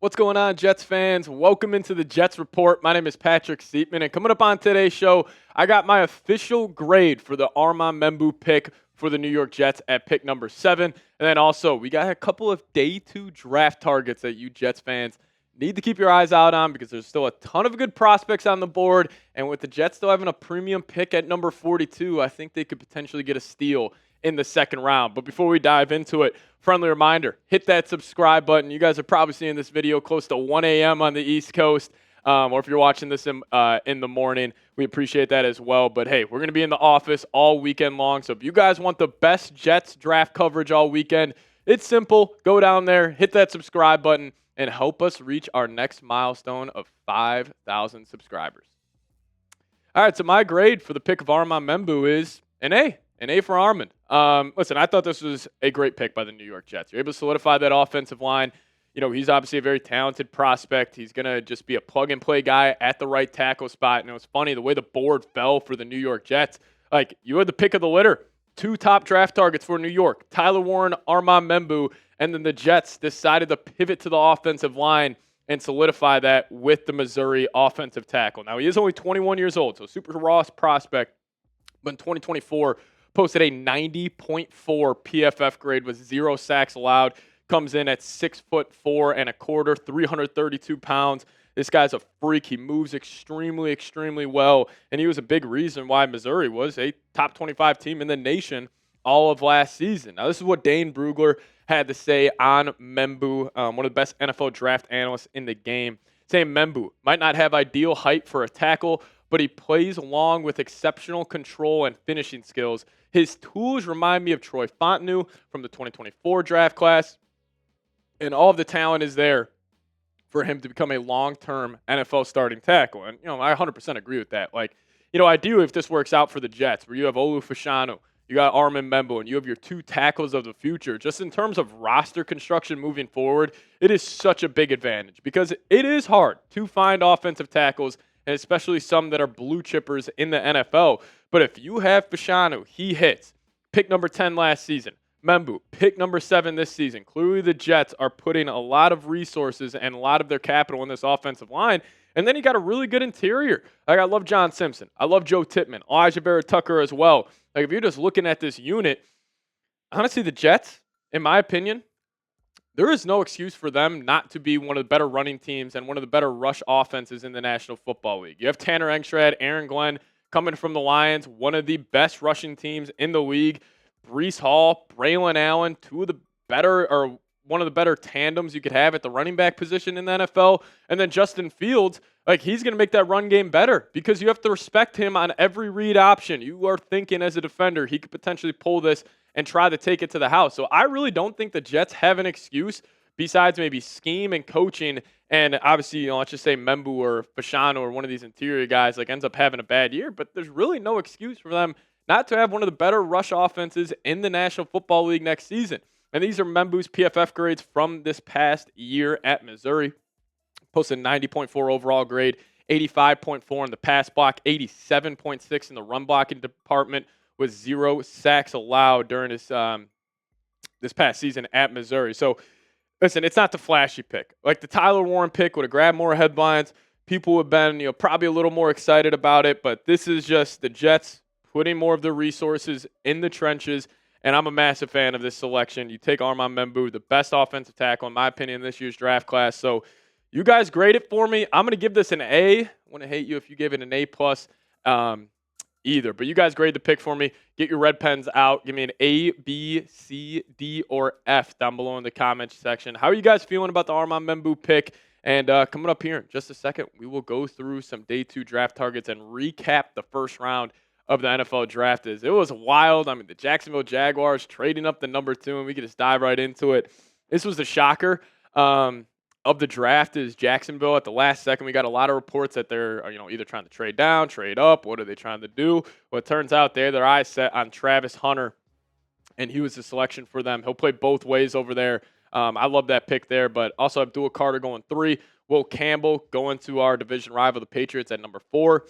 What's going on, Jets fans? Welcome into the Jets Report. My name is Patrick Seatman, and coming up on today's show, I got my official grade for the Armand Membou pick for the New York Jets at pick number 7. And then also, we got a couple of day 2 draft targets that you Jets fans need to keep your eyes out on because there's still a ton of good prospects on the board. And with the Jets still having a premium pick at number 42, I think they could potentially get a steal in the second round. But before we dive into it, friendly reminder, hit that subscribe button. You guys are probably seeing this video close to 1 a.m. on the East Coast, or if you're watching this in the morning, we appreciate that as well. But, hey, we're going to be in the office all weekend long. So if you guys want the best Jets draft coverage all weekend, it's simple. Go down there, hit that subscribe button, and help us reach our next milestone of 5,000 subscribers. All right, so my grade for the pick of Armand Membou is an A. An A for Armand. Listen, I thought this was a great pick by the New York Jets. You're able to solidify that offensive line. You know, he's obviously a very talented prospect. He's going to just be a plug-and-play guy at the right tackle spot. And it was funny, the way the board fell for the New York Jets. Like, you had the pick of the litter. 2 top draft targets for New York, Tyler Warren, Armand Membou, and then the Jets decided to pivot to the offensive line and solidify that with the Missouri offensive tackle. Now, he is only 21 years old, so super raw prospect. But in 2024, posted a 90.4 PFF grade with 0 sacks allowed. Comes in at 6'4" and a quarter, 332 pounds. This guy's a freak. He moves extremely well, and he was a big reason why Missouri was a top 25 team in the nation all of last season. Now, this is what Dane Brugler had to say on Membou, one of the best NFL draft analysts in the game, saying Membou might not have ideal height for a tackle, but he plays along with exceptional control and finishing skills. His tools remind me of Troy Fontenot from the 2024 draft class, and all of the talent is there for him to become a long-term NFL starting tackle. And, I 100% agree with that. Like, ideally, if this works out for the Jets, where you have Olu Fashanu, you got Armand Membou, and you have your 2 tackles of the future, just in terms of roster construction moving forward, it is such a big advantage because it is hard to find offensive tackles, and especially some that are blue chippers in the NFL. But if you have Fashanu, he hits. Pick number 10 last season. Membou, pick number 7 this season. Clearly the Jets are putting a lot of resources and a lot of their capital in this offensive line. And then you got a really good interior. Like, I love John Simpson. I love Joe Tippmann. Elijah Vera-Tucker as well. Like, if you're just looking at this unit, honestly, the Jets, in my opinion, there is no excuse for them not to be one of the better running teams and one of the better rush offenses in the National Football League. You have Tanner Engstrad, Aaron Glenn coming from the Lions, one of the best rushing teams in the league. Breece Hall, Braylon Allen, one of the better tandems you could have at the running back position in the NFL. And then Justin Fields, like, he's going to make that run game better because you have to respect him on every read option. You are thinking as a defender, he could potentially pull this and try to take it to the house. So I really don't think the Jets have an excuse besides maybe scheme and coaching. And obviously, let's just say Membou or Fashanu or one of these interior guys ends up having a bad year. But there's really no excuse for them not to have one of the better rush offenses in the National Football League next season. And these are Membou's PFF grades from this past year at Missouri. Posted 90.4 overall grade, 85.4 in the pass block, 87.6 in the run blocking department, with 0 sacks allowed during this past season at Missouri. So, listen, it's not the flashy pick. Like, the Tyler Warren pick would have grabbed more headlines. People would have been, probably a little more excited about it. But this is just the Jets putting more of their resources in the trenches, and I'm a massive fan of this selection. You take Armand Membou, the best offensive tackle, in my opinion, in this year's draft class. So you guys grade it for me. I'm going to give this an A. I wouldn't hate you if you gave it an A+, either. But you guys grade the pick for me. Get your red pens out. Give me an A, B, C, D, or F down below in the comments section. How are you guys feeling about the Armand Membou pick? And coming up here in just a second, we will go through some day 2 draft targets and recap the first round of the NFL draft. It was wild. I mean, the Jacksonville Jaguars trading up the number 2, and we could just dive right into it. This was the shocker of the draft is Jacksonville at the last second. We got a lot of reports that they're either trying to trade down, trade up. What are they trying to do? Well, it turns out they had their eyes set on Travis Hunter, and he was the selection for them. He'll play both ways over there. I love that pick there, but also Abdul Carter going 3. Will Campbell going to our division rival, the Patriots, at number 4.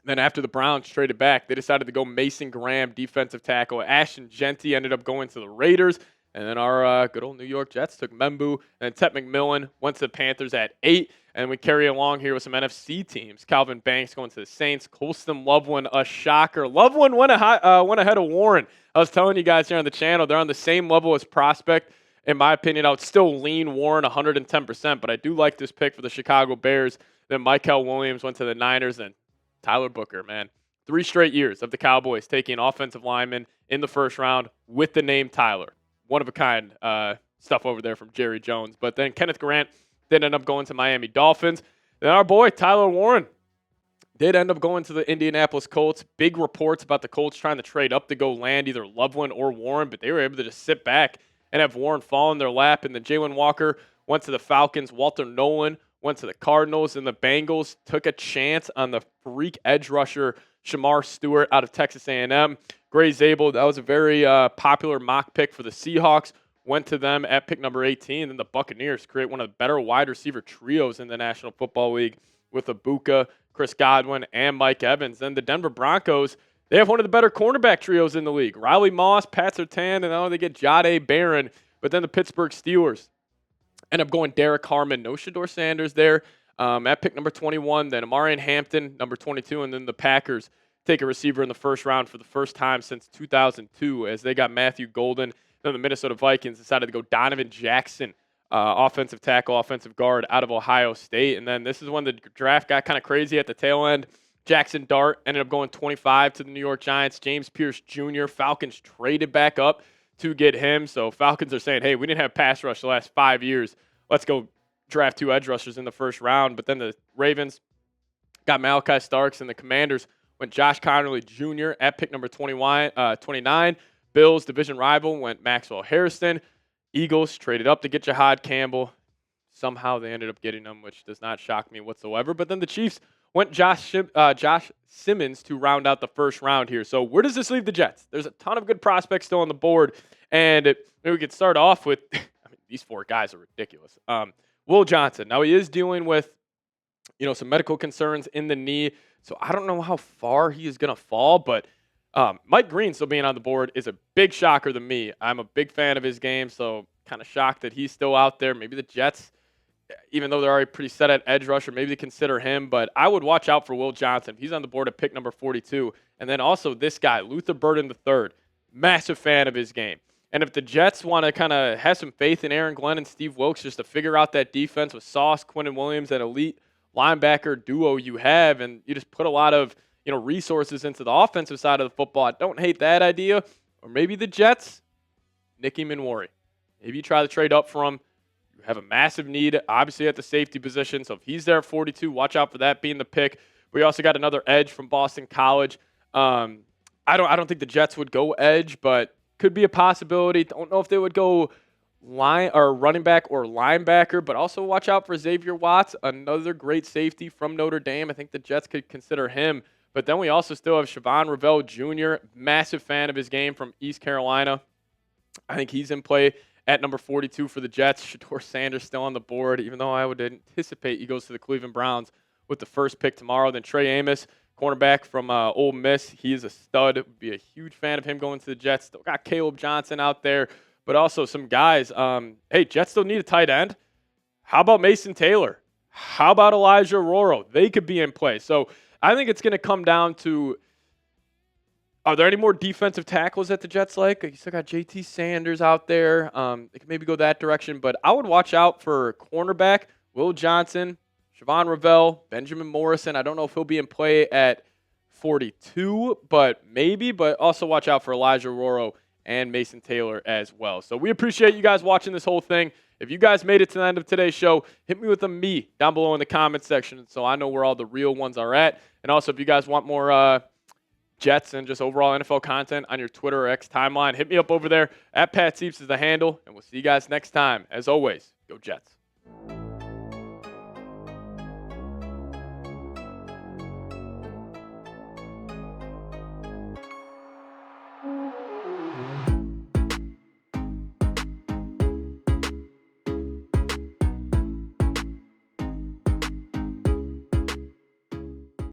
Then after the Browns traded back, they decided to go Mason Graham, defensive tackle. Ashton Genty ended up going to the Raiders. And then our good old New York Jets took Membou, and Ted McMillan went to the Panthers at 8. And we carry along here with some NFC teams. Calvin Banks going to the Saints. Colston Loveland, a shocker. Loveland went ahead of Warren. I was telling you guys here on the channel, they're on the same level as Prospect. In my opinion, I would still lean Warren 110%, but I do like this pick for the Chicago Bears. Then Michael Williams went to the Niners, and Tyler Booker, man. 3 straight years of the Cowboys taking offensive linemen in the first round with the name Tyler. One-of-a-kind stuff over there from Jerry Jones. But then Kenneth Grant did end up going to Miami Dolphins. Then our boy Tyler Warren did end up going to the Indianapolis Colts. Big reports about the Colts trying to trade up to go land either Loveland or Warren, but they were able to just sit back and have Warren fall in their lap. And then Jalen Walker went to the Falcons. Walter Nolan went to the Cardinals. And the Bengals took a chance on the freak edge rusher Shamar Stewart out of Texas A&M. Gray Zabel, that was a very popular mock pick for the Seahawks. Went to them at pick number 18. Then the Buccaneers create one of the better wide receiver trios in the National Football League with Ibuka, Chris Godwin, and Mike Evans. Then the Denver Broncos, they have one of the better cornerback trios in the league. Riley Moss, Pat Surtain, and now they get Jahdae Barron. But then the Pittsburgh Steelers end up going Derek Harmon. No Shedeur Sanders there at pick number 21. Then Amarian Hampton, number 22. And then the Packers take a receiver in the first round for the first time since 2002 as they got Matthew Golden. Then the Minnesota Vikings decided to go Donovan Jackson, offensive tackle, offensive guard out of Ohio State. And then this is when the draft got kind of crazy at the tail end. Jackson Dart ended up going 25 to the New York Giants. James Pierce Jr., Falcons traded back up to get him. So Falcons are saying, hey, we didn't have pass rush the last 5 years. Let's go draft 2 edge rushers in the first round. But then the Ravens got Malachi Starks, and the Commanders went Josh Connerly Jr. at pick number 29. Bills, division rival, went Maxwell Harrison. Eagles traded up to get Jahad Campbell. Somehow they ended up getting him, which does not shock me whatsoever. But then the Chiefs went Josh Simmons to round out the first round here. So where does this leave the Jets? There's a ton of good prospects still on the board. And maybe we could start off with, these 4 guys are ridiculous. Will Johnson. Now he is dealing with, some medical concerns in the knee. So I don't know how far he is going to fall, but Mike Green still being on the board is a big shocker to me. I'm a big fan of his game, so kind of shocked that he's still out there. Maybe the Jets, even though they're already pretty set at edge rusher, maybe they consider him. But I would watch out for Will Johnson. He's on the board at pick number 42. And then also this guy, Luther Burden III, massive fan of his game. And if the Jets want to kind of have some faith in Aaron Glenn and Steve Wilkes just to figure out that defense with Sauce, Quinnen Williams, and elite linebacker duo you have, and you just put a lot of resources into the offensive side of the football, I don't hate that idea. Or maybe the Jets, Nicky Minwari. Maybe you try to trade up for him. You have a massive need, obviously, at the safety position. So if he's there at 42, watch out for that being the pick. We also got another edge from Boston College. I don't think the Jets would go edge, but could be a possibility. Don't know if they would go running back or linebacker, but also watch out for Xavier Watts, another great safety from Notre Dame. I think the Jets could consider him. But then we also still have Siobhan Revelle Jr., massive fan of his game from East Carolina. I think he's in play at number 42 for the Jets. Shedeur Sanders still on the board, even though I would anticipate he goes to the Cleveland Browns with the first pick tomorrow. Then Trey Amos, cornerback from Ole Miss. He is a stud. Would be a huge fan of him going to the Jets. Still got Caleb Johnson out there, but also some guys. Hey, Jets still need a tight end. How about Mason Taylor? How about Elijah Roro? They could be in play. So I think it's going to come down to, are there any more defensive tackles that the Jets like? You still got JT Sanders out there. They could maybe go that direction. But I would watch out for cornerback, Will Johnson, Siobhan Revelle, Benjamin Morrison. I don't know if he'll be in play at 42, but maybe. But also watch out for Elijah Roro and Mason Taylor as well. So we appreciate you guys watching this whole thing. If you guys made it to the end of today's show, hit me with a me down below in the comment section so I know where all the real ones are at. And also, if you guys want more Jets and just overall NFL content on your Twitter or X timeline, hit me up over there. @PatSeeps is the handle, and we'll see you guys next time. As always, go Jets.